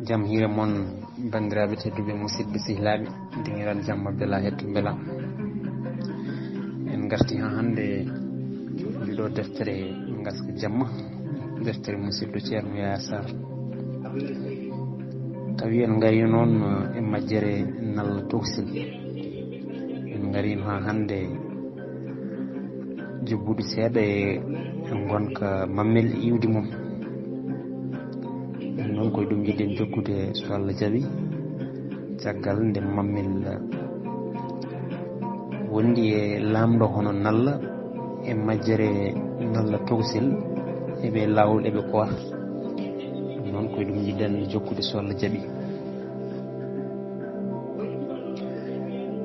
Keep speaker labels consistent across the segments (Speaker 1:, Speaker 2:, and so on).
Speaker 1: jam hiire mon bandiraɓe tedduɓe musidɓe sehilaɓe dingiral jamma bela hetto beela en garti ha hande ɗiɗo deftere gaska jamma deftere musidɗo ceerno Yaya Sarr tawi en gari noon e majjere nalla toksil en garino ha hande jobbude seeɗa e gonka mammel e iwdi mum ɗum noon koye ɗum jiɗen jokkude so Allah jaaɓi caggal nde mammel wondi e lamɗo hono nalla e majjere nalla toksil eɓe lawol eɓe koota ɗum noon koye ɗum jiɗen jokkude so Allah jaaɓi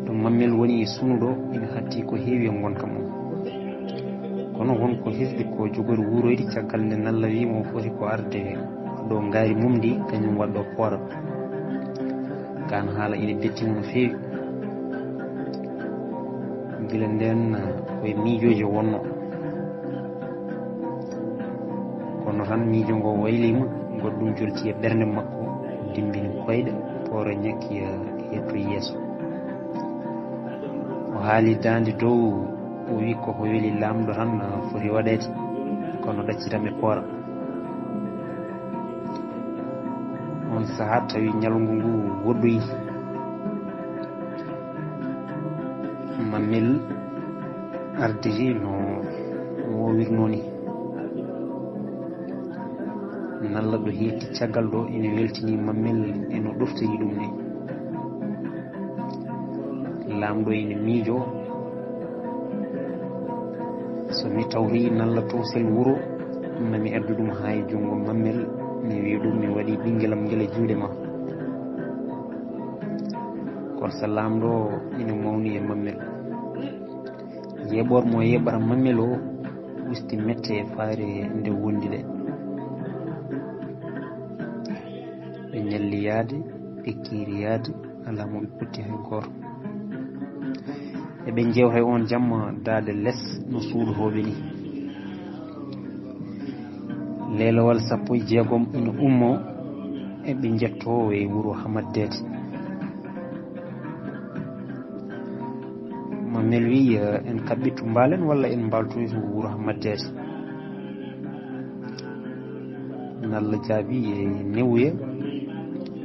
Speaker 1: ɗum mammel woni e sunuɗo ina hatti ko heewi e gonka mum kono wonko hisde ko jogori wuroyde caggal nde nalla wimo o foti ko arde ɗo gaari mum ndi kañum waɗɗo poora kan haala ina bettimo no feewi gila nden koye miijoji wonno kono tan miijo ngo waylima goɗɗum jolti e ɓernde makko dimbini koyɗe poora ñakki hetto yeeso o haali dande dow o wi koko weeli lamɗo tan foti waɗede kono ɗaccitam e poora on saaha tawi ñalngu ngu woɗɗoyi mammel ardiri no wowirno ni nalla ɗo hetti caggal ɗo ene weltini mammel eno ɗoftori ɗum ni lamɗo ene miijo somi tawri nalla towsel wuuro mami addu ɗum ha e jungo mammel mi wi ɗum mi waɗi ɓinguelam guel e juuɗe ma korsa lamɗo ina mawni e mammel yeɓor mo yeɓara mammel o usti mette e faare nde wondi ɗe ɓe ñalli yaade ɓe kiiri yaade ala mo ɓe putti hay goto eɓe jewta e on jamma daade less no suudotoɓe ni leelowal 16 ina ummo eɓe jetto e wuuro hamaddede mammel wi en kaɓɓittu mbalen walla en mbaltoyto wuuro hamaddede nalla jaabi e newuya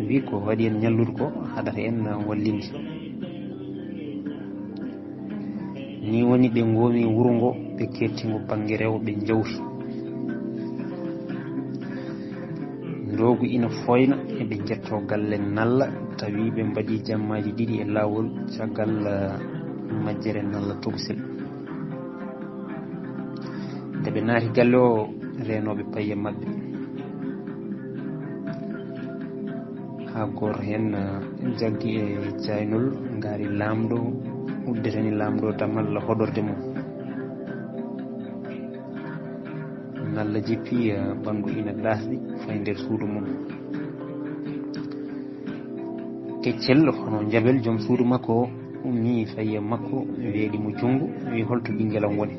Speaker 1: wi ko waɗi en ñallude ko haɗata en wallinde ni woni ɓe goomi wuro ngo ɓe kettingo banggue rewɓe jawti ndogu ina foyna eɓe jetto galle nalla tawi ɓe mbaɗi jammaji ɗiɗi e lawol caggal majjere nalla toksil nde ɓe naati galle o renoɓe paye mabɓe ha goto hen jaggi e jaynol gaari lamɗo uddetani lamɗo damal hoɗorde mum nalla jippi ɓandu ina ɗasɗi fay nder suudu mum keccel hono jabel joom suudu makko ummi faye makko weeɗimo junggo wi holto ɓinguelam woni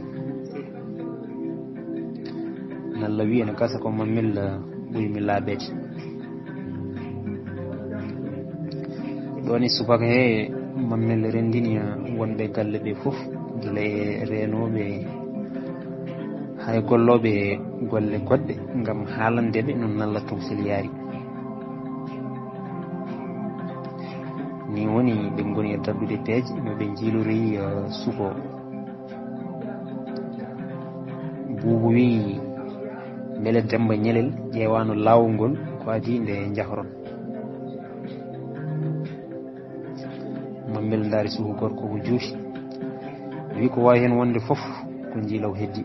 Speaker 1: nalla wi ene gasa ko mammel ɓurimi laabede ɗon e subaka he mammel rendini wonɓe galle ɓe foof gila e renoɓe hay golloɓe golle goɗɗe gam haalandeɓe no nalla toksil yaari ni woni ɓe goni e daddude peeje noɓe jiilori suko buubu wi beele Demba Ñalel ƴeewano lawol ngol ko adi nde jahron mammel daari suku gorko ko juuti wi ko wawi hen wonde foof ko jiilaw heddi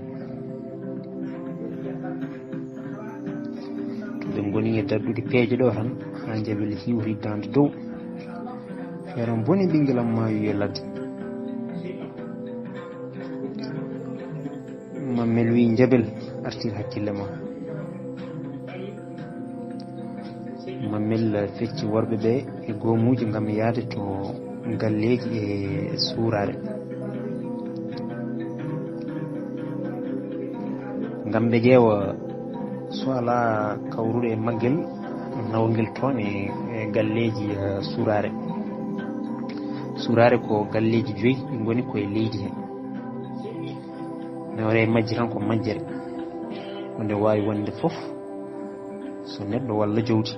Speaker 1: to ɓe goni e daddude peeje ɗo tan ha jabel hiwri dande dow feeran boni ɓinguelam ma wiye ladde mammel wi jabel artir hakkille ma mammel fecci worɓe ɓe e goomuji gam yaade to galleji e suurare gam ɓe ƴeewa so ala kawruɗo e maggel nawgel toon e galleji surare ko galleji 5 ɗi ngoni koye leydi he nawre majji tan ko majjere wonde wawi wonde fof so neɗɗo walla jowdi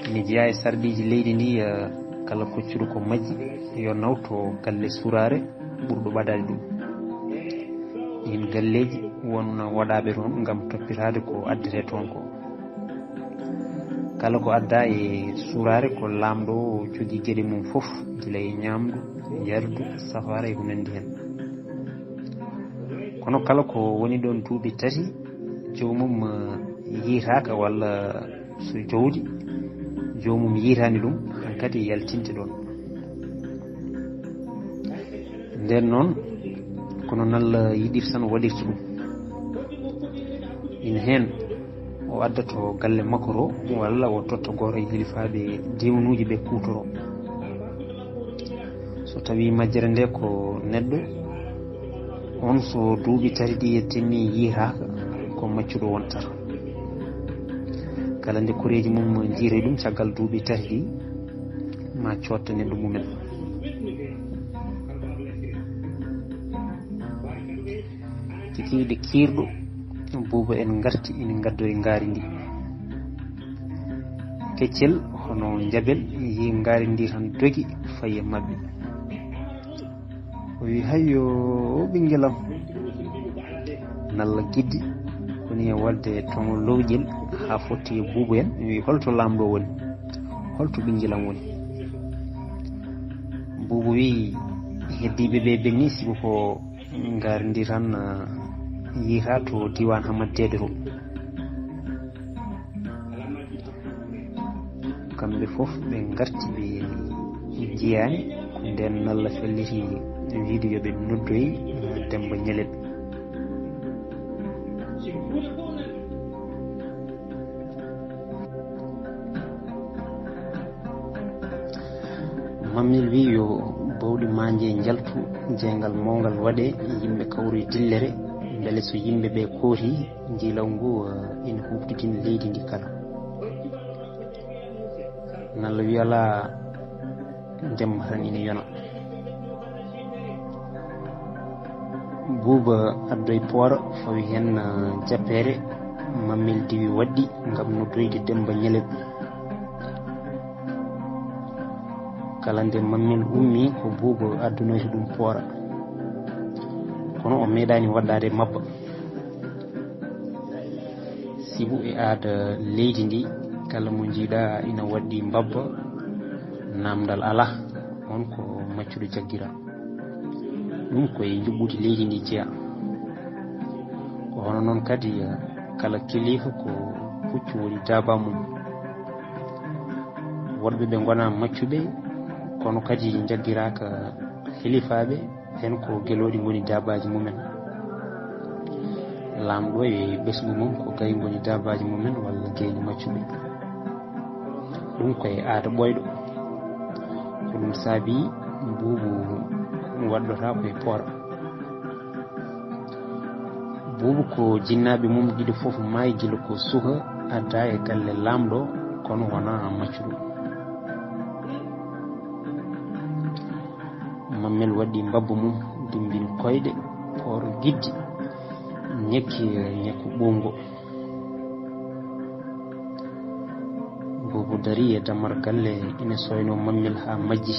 Speaker 1: ina jeeya e sardiji leydi ndi kala koccuɗo ko majji yo nawto galle surare ɓurɗo ɓadade ɗum ɗin galleji won waɗaɓe toon gam toppitade ko addete toon ko kala ko adda e surare ko lamɗo jogui gueɗe mum foof gila e ñamdu yardu safara e ko nandi hen kono kala ko woni ɗon duuɓi 3 jomum yiitaka walla so jowdi jomum yiitani ɗum kadi yaltinte ɗon nden noon kono nalla yiɗirta tan waɗirta ɗum ina hen o addato galle makko to walla o totta goto e hilifaɓe diwnuji ɓe kutoro so tawi majjere nde ko neɗɗo on so duuɓi 3 ɗi yettinni yiitaka ko maccuɗo wontata kala nde koreji mum jiire ɗum caggal duuɓi 3 ɗi ma cotta neɗɗo mumen kikiɗe kirɗo buuba en garti ina gaddori ngaari ndi keccel hono jabel yi ngaari ndi tan dogi faye mabɓe o wi hayyo ɓinguelam nalla giddi woni e wadde tomo lowƴel ha fotti e buubu en mi wi holto lamɗo woni holto ɓinguelam woni buubu wi heddiɓe ɓe ɓenni siko ko ngaari ndi tan yiita to diwan hamaddede to kamɓe foof ɓe garti ɓe jeyani ko nden nalla felliti wiide yoɓe noddoyi Demba Ñeleɓe Mammel wi yo bawɗi manje jaltu jeygal mawgal waɗe yimɓe kawri dillere beele so yimɓe ɓe kooti jilaw ngu ina hufditini leydi ndi kala nalla wi ala Demba tan ina yona buuba addoye poora fawi hen jappere Mammel diwi waddi gam noddoyde Demba Ñeleɓe kala nde Mammel ummi ko buuba addunoyta ɗum poora kono o meeɗani waɗɗade mabba sibu e aada leydi ndi kala mo jiiɗa ina waɗɗi mbabba namdal ala on ko maccuɗo jaggira ɗum koye juɓɓudi leydi ndi jeeya ko hono noon kadi kala kilifa ko puccu woni daaba mum woɗɓe ɓe gona maccuɓe kono kadi jaggiraka hilifaɓe hen ko gueloɗi goni dabaji mumen lamɗo e ɓesgu mum ko gayi goni dabaji mumen walla geyni maccuɓe ɗum koye aada ɓoyɗo ko ɗum saabi buubu waɗɗota koye poora buubu ko jinnaɓe mum ɗiɗo foof maayi guila ko suka adda e galle lamɗo kono wona maccuɗo Mammel waɗɗi mbabba mum dimbini koyɗe pooro giddi ñekki ñekku ɓongo buubu dari e damar galle ina soyno Mammel ha majji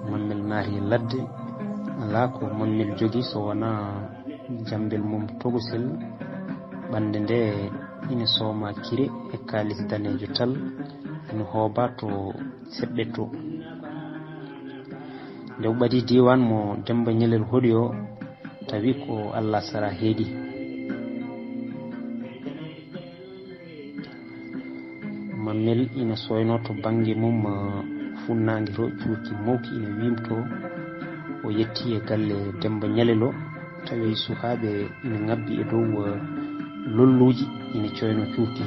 Speaker 1: Mammel naati e ladde ala ko Mammel jogui so wona jambel mum togosel ɓande nde ina sooma kire e kalis danejo tal ina hooba to seɓɓet to nde ɓaɗi diwan mo Demba Ñeleɓe hoɗi o tawi ko Allah sara heedi Mammel ina soyno to banggue mum funnague to cuurki mawki ina wimto o yetti e galle Demba Ñeleɗe tawi sukaɓe ina ngabbi e dow lolluji ina coyno cuurki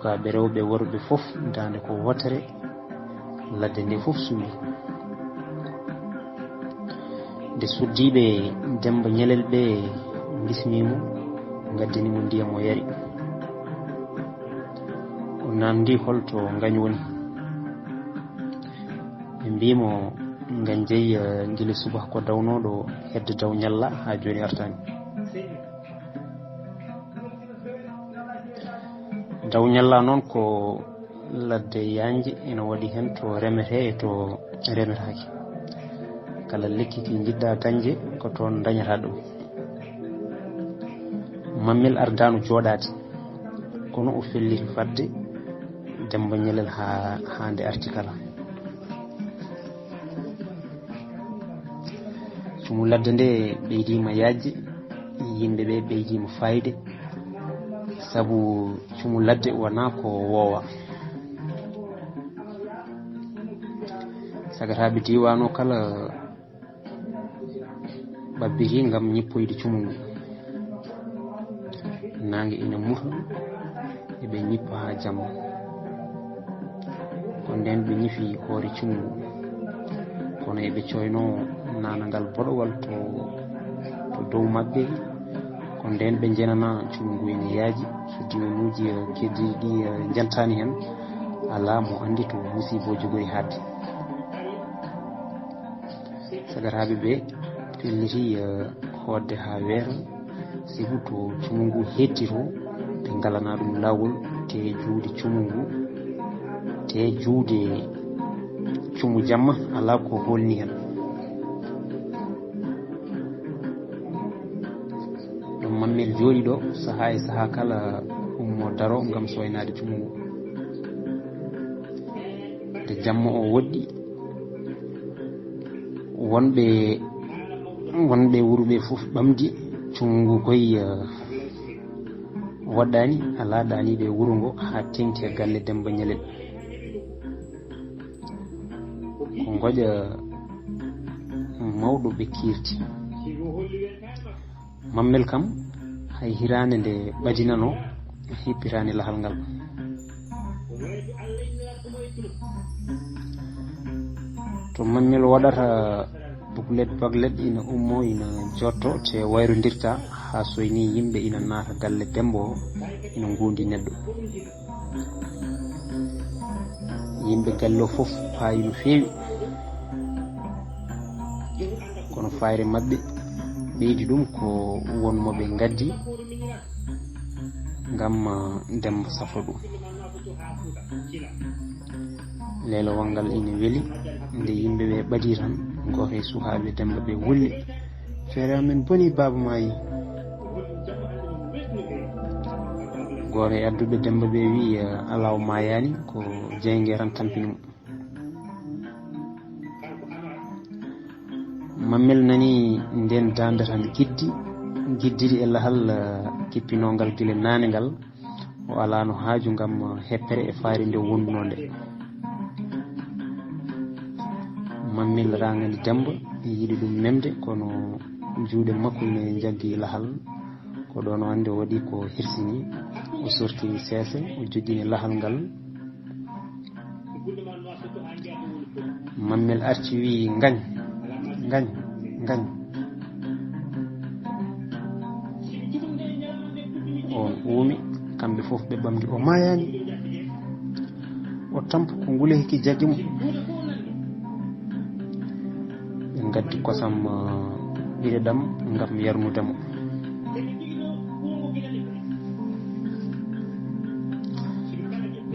Speaker 1: sukaɓe rewɓe worɓe foof dande ko wotere ladde nde foof suuɓi nde suddiɓe Demba Ñalel ɓe bismimo gaddinimo ndiyam o yari. O namdi holto ngañ woni. ɓe mbimo ngañ jeeyi guila subaka ko dawnoɗo hedde daw ñalla ha joni artani. daw ñalla noon ko ladde yanje ina waɗi hen to remete e to remetaki. kala lekki ki jiɗɗa dañde ko toon dañata ɗum. Mammel ardanu jooɗade kono o felliti fadde Demba Ñalel ha nde arti kala. sumu ladde nde ɓeydima yajde, yimɓeɓe ɓeydima fayde, saabu sumu ladde wona ko woowa. sagataɓe diwan o kala ɓabbiti gam ñippoyde cumu ngu. nangue ina muta eɓe ñippa ha jamma. ko nden ɓe ñifi hoore cumu ngu, kono eɓe coyno nanagal boɗowal to dow mabɓe. ko nden ɓe jenana cumu ngu ene yaaji. so dimanuji keddiɗi ɗi jantani hen, ala mo andi to musiboji gori hadde. sagataɓe ɓe pelliti hodde ha weeta, sibu to cumu ngu heddi to ɓe galana ɗum lawol te juude cumu ngu, te juude cumu jamma, ala ko holni hen. ɗum Mammel jooɗi ɗo saaha e saaha kala ummo daro gam soynade cumu ngu. nde jamma o woɗɗi, wonɓe wuroɓe fof ɓamdi cumu ngu koye waɗɗani. ala ɗaniɓe wuuro ngo ha tengti e galle Demba Ñalel. ko goƴa mawɗo ɓe kirti. Mammel kam hay hirande nde ɓadinano hippitani lahal ngal. to Mammel waɗata buklet baglet ina ummo ina jotto te wayrodirta ha soyni yimɓe ina naata galle Demba o ina gundi neɗɗo. yimɓe galle o foof paayi no feewi, kono fayre mabɓe ɓeydi ɗum ko wonmoɓe gaddi gam Demba safra ɗum. lelowal ngal ina weeli nde yimɓeɓe ɓadi tan. goto e sukaɓe Demba ɓe wulli, feere amen boni baba mayi. goto e adduɓe Demba ɓe wi alaw mayani, ko jeygue tan tampinimo. Mammel nani nden dande tan giddidi e lahal kippinogal guila nane ngal. o alano haaju gam heppere e faari nde wonduno nde. Mammel rangani Demba yiiɗi ɗum memde, kono juuɗe makko ne jaggi lahal. ko ɗon o andi o waɗi ko hirsini. o sorti seese, o joƴƴini lahal ngal. Mammel arti wi ngañ. on uumi, kamɓe fof ɓe ɓamdi. o mayani, o tampa ko nguleyki jaggi mo. ɓe gaddi kosam ɓireɗam gam yarnudemo.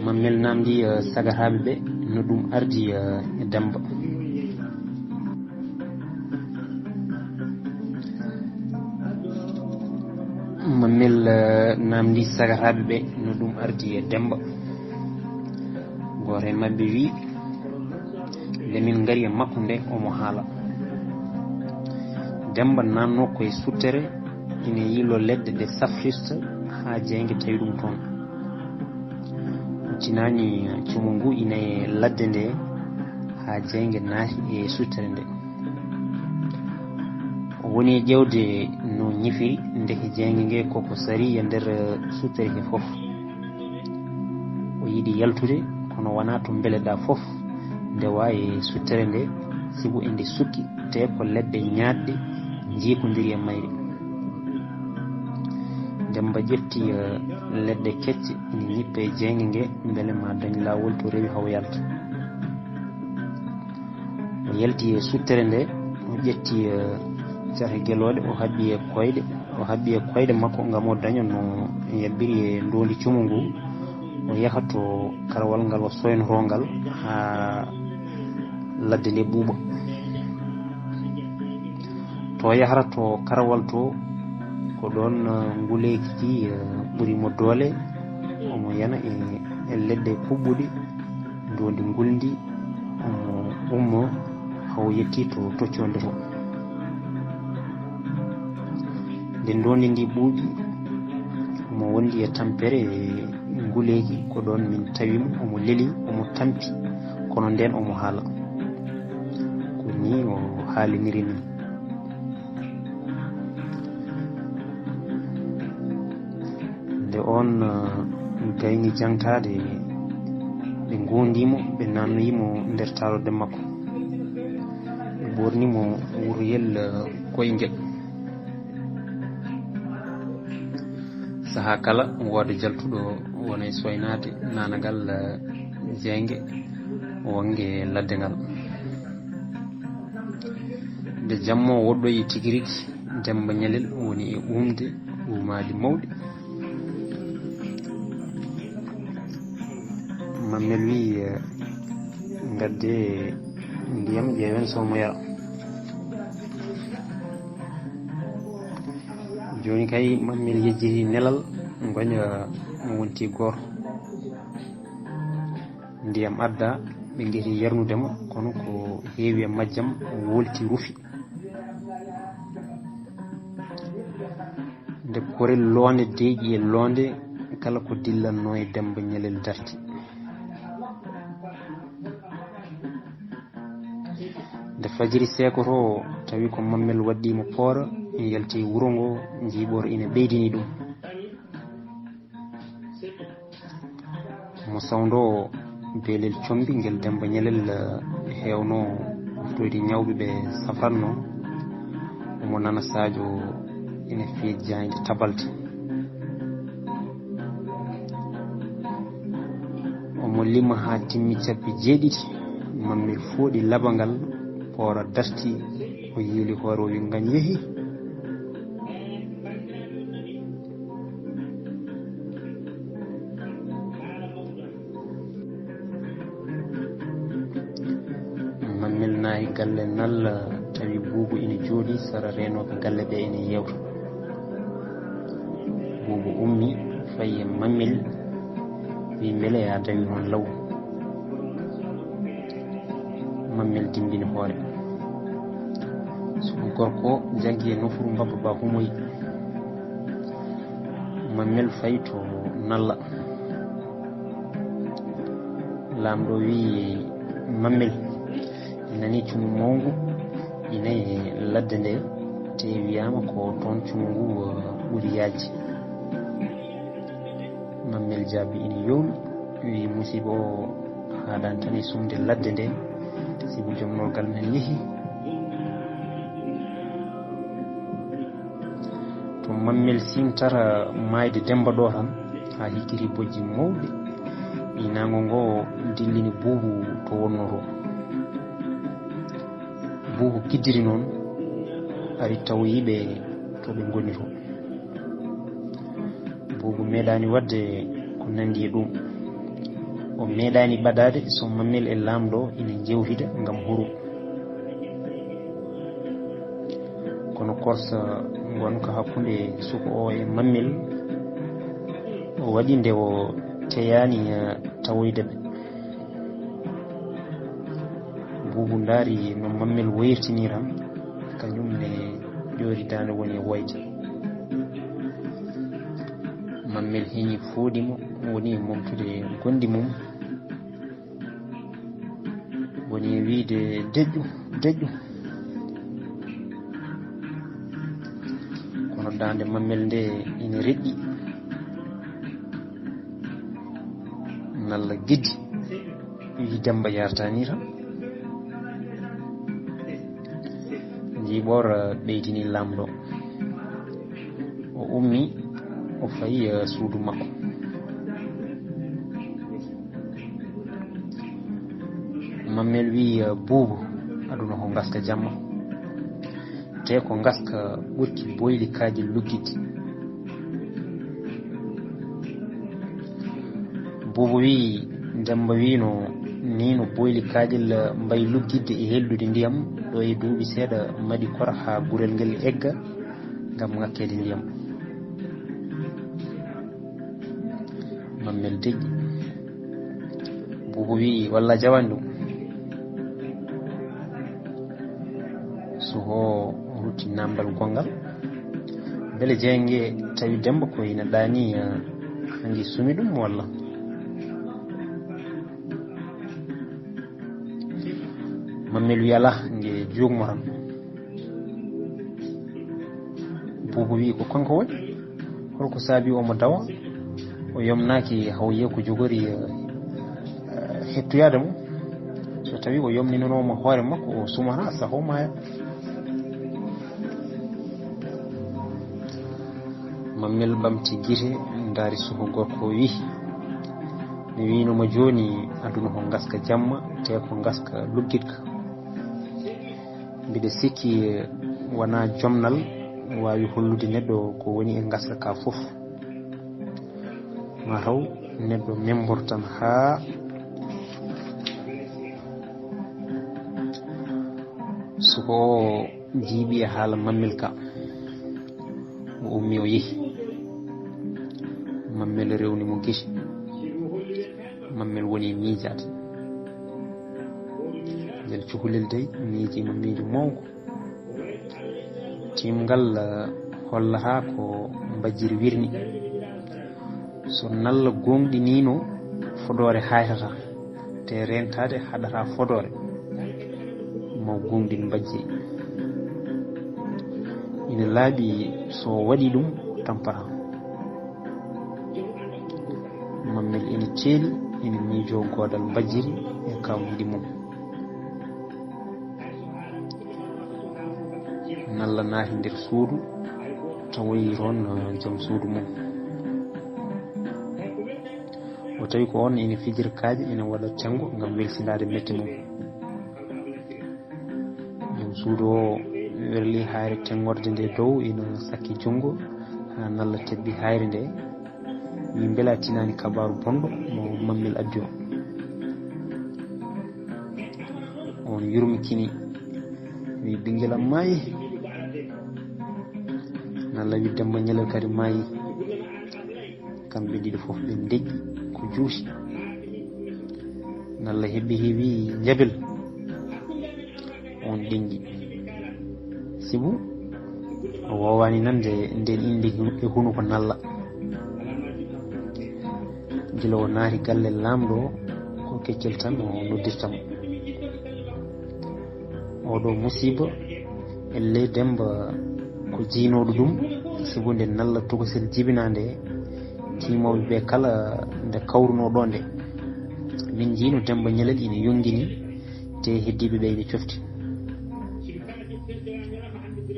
Speaker 1: Mammel namdi sagataɓe ɓe no ɗum ardi e Demba. Mammel namdi sagataɓe ɓe no ɗum ardi e Demba. goto e mabɓe wi nde min gari e makko nde omo haala. Demba nanno koye suttere ina yilo ledde ɗe safrista ha jeygue tawi ɗum toon. tinani cumu ngu ina e ladde nde ha jeygue naati e suttere nde. o woni ƴewde no ñifiri ndeke jeygue nge koko sari e nder suttere he foof. o yiiɗi yaltude, kono wona to beleɗa foof ndewa e suttere nde sibu inde sukki te ko ledde ñaadde jiikondiri e mayre. Demba ƴetti ledde kecce ina ñippe e jeenge nge mbele ma dañ laawol to rewi haw yalta. O yalti e suttere nde o ƴetti cahe gelooɗe o haɓɓi e koyɗe makko ngam o daña no yabbiri e ndondi cumu ngu. O yaha to karawal ngal o soynotongal haa ladde nde ɓuuɓa. to yahata to karawal to ko ɗon nguleeki ki ɓurimo doole. Omo yana e leɗɗe kuɓɓuɗe ndondi ngulndi. Omo ummo haw yetti to tocconde to. nde ndondi ndi ɓuuɓi omo wondi e tampere nguleeki ko ɗon min tawimo. Omo leli omo tampi kono nden omo haala ko ni o haaliniri ni. nde on gayni jangtade ɓe gondimo ɓe nannoyimo nder talode makko. ɓe ɓornimo wuroyel koyngel. saha kala wooda jaltuɗo wona e soynade nanagal jeyge wonge ladde ngal. nde jammo woɗɗoyi tigi rigi Demba Ñalel woni e umde umadi mawɗi. Mammel wi gadde ndiyam ƴeewen somo yara. joni kay Mammel yejjiri nelal goña mo wonti goto. ndiyam adda ɓe gueti yarnudema kono ko heewi e majjam wolti rufi. nde korel loonde deeƴi e loonde kala ko dillanno e Demba Ñalel darti. nde fajiri sekoto tawi ko Mammel waddimo poora yalti wuro ngo jiiɓoro ina ɓeydini ɗum. mo sawdo beelel combi ngel Demba Ñalel hewno uftoyde ñawɓe ɓe safarno. omo nana Sadio ina fejjande tabalte. omo lima ha timmi cappi jeeɗiɗi. Mammel fooɗi labangal poora darti o yiili hoore o wi gañ yeehi. Mammel naayi galle nalla tawi Buubu ina jooɗi sara renoɓe galle ɓe ina yewta. Buubu ummi fayi e Mammel wi beele ya dawi noon law. Mammel dimbini hoore. suku gorko jaggi e nofuru Mbaba Ba Humoyi. Mammel fayi to nalla. Lamɗo wi Mammel nani cumu mawngu ina e ladde nde te wiyama ko toon cumu ngu ɓuri yajji. Mammel jaabi ina yowmi wi musiba o haɗani tan e sumde ladde nde sibu jomnorgal men yeehi. to Mammel simtara mayde Demba ɗo tan ha hikkiti bojji mawɗi. inago ngo dillini Buubu to wonnoto. Buubu kiddiri noon ari tawoyiɓe to ɓe goni to. Buubu meeɗani wadde ko nandi e ɗum. o meeɗani ɓadade so Mammel e lamɗo ina jewtida gam huru. kono korsa gonka hakkude suko o e Mammel o waɗi nde o teyani tawoyde ɓe. Buubu ndaari no Mammel woyirtini tan kañum ne ƴoori dande woni e woyde. Mammel heñi fooɗimo woni e momtude gondi mum woni e wiide deƴƴu deƴƴu. kono dande Mammel nde ina reƴƴi. nalla giddi wi Demba yartani tan. bor ɓeydini lamɗo o ummi o fayi suudu makko. Mammel wi buubu aduna ko gaska jamma te ko gaska ɓurki boyli kaji luggiti. buubu wi Demba wino ni no boyli kaajil mbay luggidde e hellude ndiyam ɗo e duuɓi seeɗa maɗi kora ha gurel ngel egga ngam ŋakkede ndiyam. Mammel deƴƴi. Buubu wi walla jawani ɗum. Soho rutti namdal gongal beele jeyge tawi Demba ko ina ɗani hangi sumi ɗum walla. Mammel wi ala nge jogmo tan. Buubu wi ko kanko waɗi holko saabi omo dawa o yomnaki hawye ko jogori hettoyade mum. So tawi o yomninoma hoore makko o sumata saho maya. Mammel ɓamti guite daari suho gorko wi mi winoma joni aduna ko gaska jamma te ko gaska luggitka. Mbiɗa sikki wona jomnal wawi hollude neɗɗo ko woni e gaska ka fof. Mataw neɗɗo membortan ha soko o jiiɓi e haala Mammel ka o ummi o yeehi. Mammel rewni mo guite. Mammel woni miijade ngel cukalel dey miijima miijo mawgo. Timgal hollata ko mbajjiri wirni. So nalla gonɗinino fodore haytata te rentade haɗata fodore mo gonɗin mbajjiri. Ina laaɓi so waɗi ɗum tampata. Mammel ina ceeli ina miijo godal mbajjiri e kawniɗi mum. Nalla naati nder suudu tawoyi toon joom suudu mum. O tawi ko on ina fijira kaaje ina waɗa tengo ngam welsinade metti mum. Joom suudu o werli hayre tengorde nde dow ina sakki jungo ha nalla tebbi hayre nde wi beela tinani kabaru bonɗo mo Mammel addi o. On yurmikini wi ɓinguel am maayi. Nalla wi Demba ñalel kadi maayi. Kamɓe ɗiɗo fof ɓe deƴƴi ko juusi. Nalla heɓɓi heewi jabel on ɗingi. Sibu o wowani nande nden inde e hunuko Nalla. Gila o naati galle lamɗo ko keccel tan o noddirtamo. Oɗo musiba elle Demba ko jiinoɗo ɗum sibu nde Nalla tokosel jibinande timoɓe ɓe kala nde kawruno ɗo nde min jiino Demba ñalel ina yongini te heddiɓe ɓe ine cofti.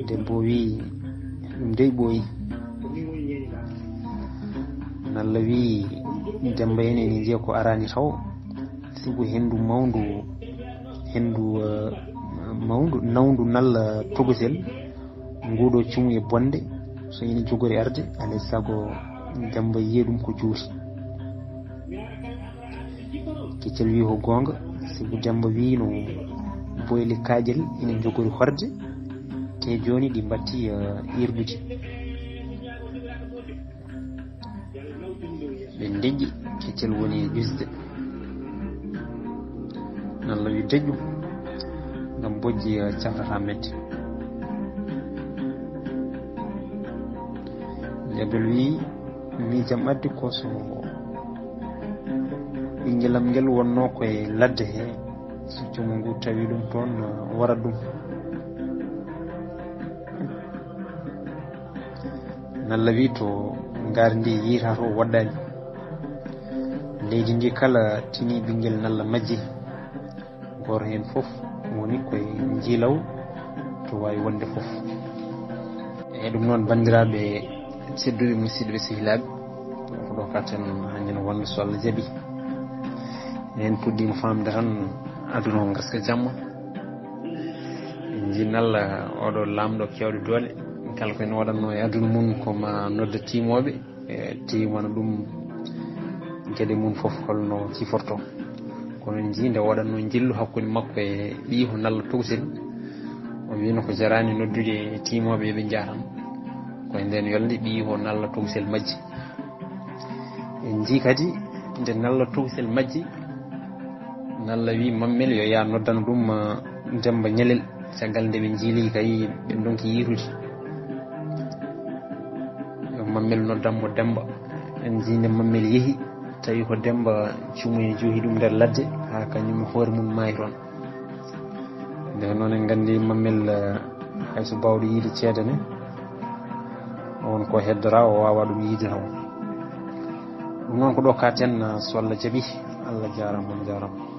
Speaker 1: Dembo wi ɗum dey ɓooyi. Nalla wi Demba en ene jiiya ko arani taw sibu hendu mawndu nawdu Nalla togosel nguɗo cumu e bonde so ina jogori arde alay sago Demba yiya ɗum ko juuti. Keccel wi ko gonga sibu Demba wi no boyli kaajel ina jogori horde te joni ɗi batti irdude. ɓe deƴƴi keccel woni jusde. Nalla wi deƴƴu ngam bojji cafrata medde. Jabel wi miijam addi ko so ɓinguelam ngel wonno koye ladde he so cumo ngu tawi ɗum toon warat ɗum. Nalla wi to ngaari ndi yiita to waɗɗani. Leydi ndi kala tini ɓinguel Nalla majji goto hen fof woni koye jiilaw to wawi wonde fof. E ɗum noon bandiraɓe tedduɓe musidɓe sehilaɓe, ko ɗo katen hannde no wonde so Allah jaaɓi en puɗɗima famde tan aduna o gaska jamma. En jinnalla oɗo lamɗo kewɗe doole kala koyen waɗanno e aduna mum koma nodda timoɓe timana ɗum gueɗe mum foof holno ciforto. kono en jii nde waɗanno jillu hakkude makko e ɓiiho nalla towsel, o wino ko jarani noddude timoɓe ɓe jahatan koye nden yolde ɓiiho nalla towsel majji. en jii kadi nde nalla towsel majji, nalla wi mammel yo ya noddana ɗum Demba Ñalel caggal nde ɓe jiili kay ɓe donki yiitude. mammel noddanmo Demba. en jii nde mammel yeehi tawi ko Demba cumoye joohi ɗum nder ladde ha kañum hoore mum maayi toon. nde noon en gandi mammel hayso bawɗo yiide ceede ne on ko heddora o wawa ɗum yiide taw. ɗum noon ko ɗo katen so Allah jaaɓi. Allah jarama on jarama.